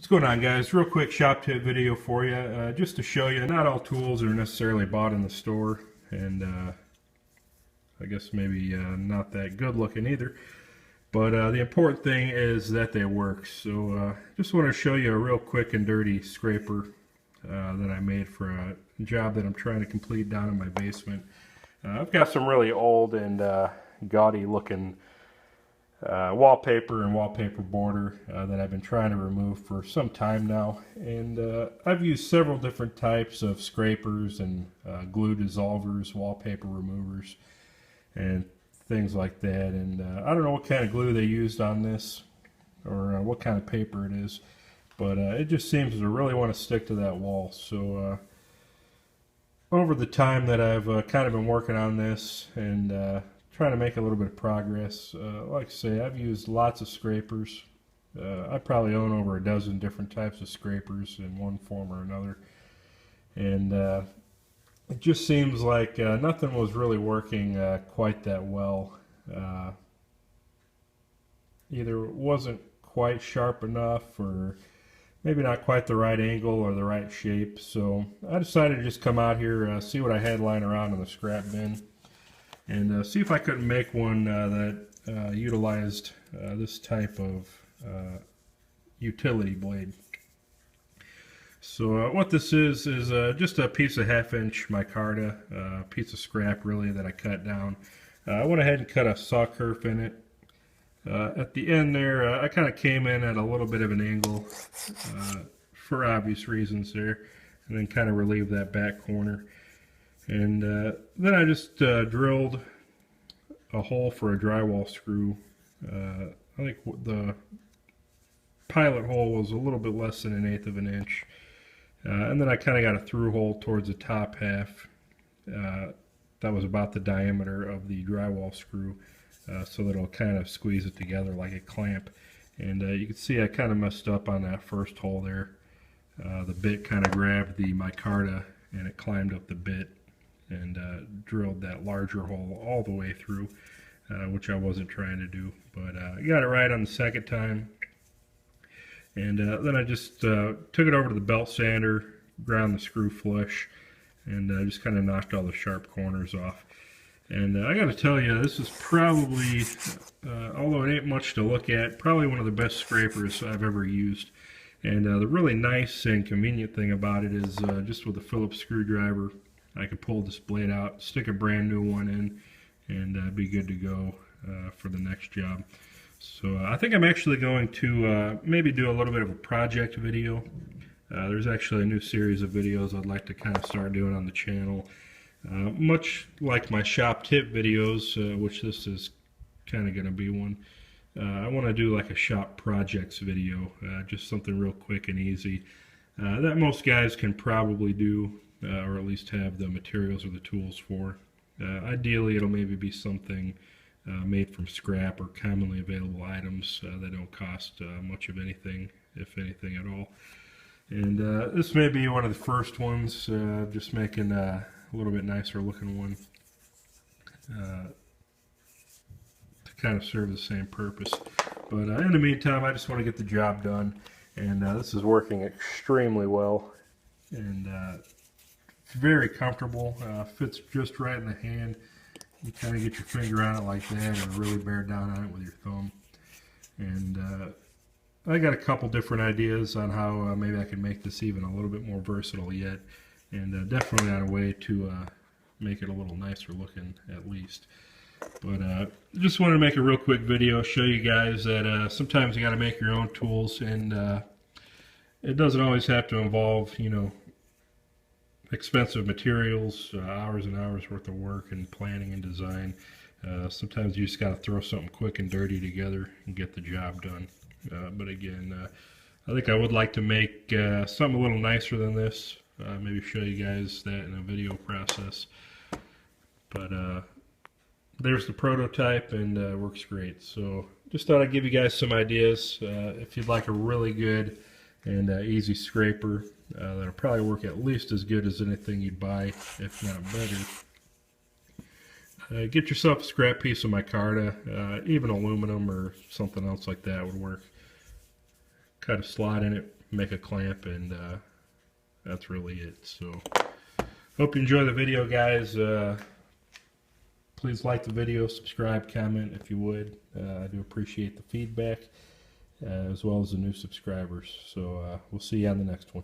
What's going on, guys? Real quick shop tip video for you, just to show you not all tools are necessarily bought in the store, and I guess maybe not that good looking either, but the important thing is that they work. So just want to show you a real quick and dirty scraper that I made for a job that I'm trying to complete down in my basement. I've got some really old and gaudy looking wallpaper and wallpaper border that I've been trying to remove for some time now, and I've used several different types of scrapers and glue dissolvers, wallpaper removers, and things like that. And I don't know what kind of glue they used on this or what kind of paper it is, but it just seems to really want to stick to that wall. So over the time that I've kind of been working on this and trying to make a little bit of progress. Like I say, I've used lots of scrapers. I probably own over a dozen different types of scrapers in one form or another. And it just seems like nothing was really working quite that well. Either it wasn't quite sharp enough, or maybe not quite the right angle or the right shape. So I decided to just come out here, see what I had lying around in the scrap bin, and see if I couldn't make one that utilized this type of utility blade. So what this is just a piece of 1/2-inch micarta, piece of scrap really that I cut down. I went ahead and cut a saw kerf in it. At the end there, I kind of came in at a little bit of an angle for obvious reasons there, and then kind of relieved that back corner. And then I just drilled a hole for a drywall screw. I think the pilot hole was a little bit less than 1/8 of an inch. And then I kind of got a through hole towards the top half. That was about the diameter of the drywall screw, so that it'll kind of squeeze it together like a clamp. And you can see I kind of messed up on that first hole there. The bit kind of grabbed the micarta and it climbed up the bit and drilled that larger hole all the way through, which I wasn't trying to do. But I got it right on the second time. And then I just took it over to the belt sander, ground the screw flush, and just kind of knocked all the sharp corners off. And I got to tell you, this is probably, although it ain't much to look at, probably one of the best scrapers I've ever used. And the really nice and convenient thing about it is just with a Phillips screwdriver, I could pull this blade out, stick a brand new one in, and be good to go for the next job. So I think I'm actually going to maybe do a little bit of a project video. There's actually a new series of videos I'd like to kind of start doing on the channel. Much like my shop tip videos, which this is kind of going to be one. I want to do like a shop projects video, just something real quick and easy that most guys can probably do, or at least have the materials or the tools for. Ideally, it'll maybe be something made from scrap or commonly available items that don't cost much of anything, if anything at all. And this may be one of the first ones, just making a little bit nicer looking one to kind of serve the same purpose. But in the meantime, I just want to get the job done, and this is working extremely well, and it's very comfortable, fits just right in the hand. You kind of get your finger on it like that, or really bear down on it with your thumb. And I got a couple different ideas on how maybe I can make this even a little bit more versatile yet, and definitely on a way to make it a little nicer looking at least. But just wanted to make a real quick video, show you guys that sometimes you got to make your own tools, and it doesn't always have to involve, you know, expensive materials, hours and hours worth of work and planning and design. Sometimes you just got to throw something quick and dirty together and get the job done. But again, I think I would like to make something a little nicer than this. Maybe show you guys that in a video process. But there's the prototype, and works great. So just thought I'd give you guys some ideas. If you'd like a really good and easy scraper that'll probably work at least as good as anything you'd buy, if not better, get yourself a scrap piece of micarta, even aluminum or something else like that would work. Cut a slot in it make a clamp, and that's really it. So hope you enjoy the video, guys. Please like the video, subscribe, comment if you would. I do appreciate the feedback, as well as the new subscribers. So we'll see you on the next one.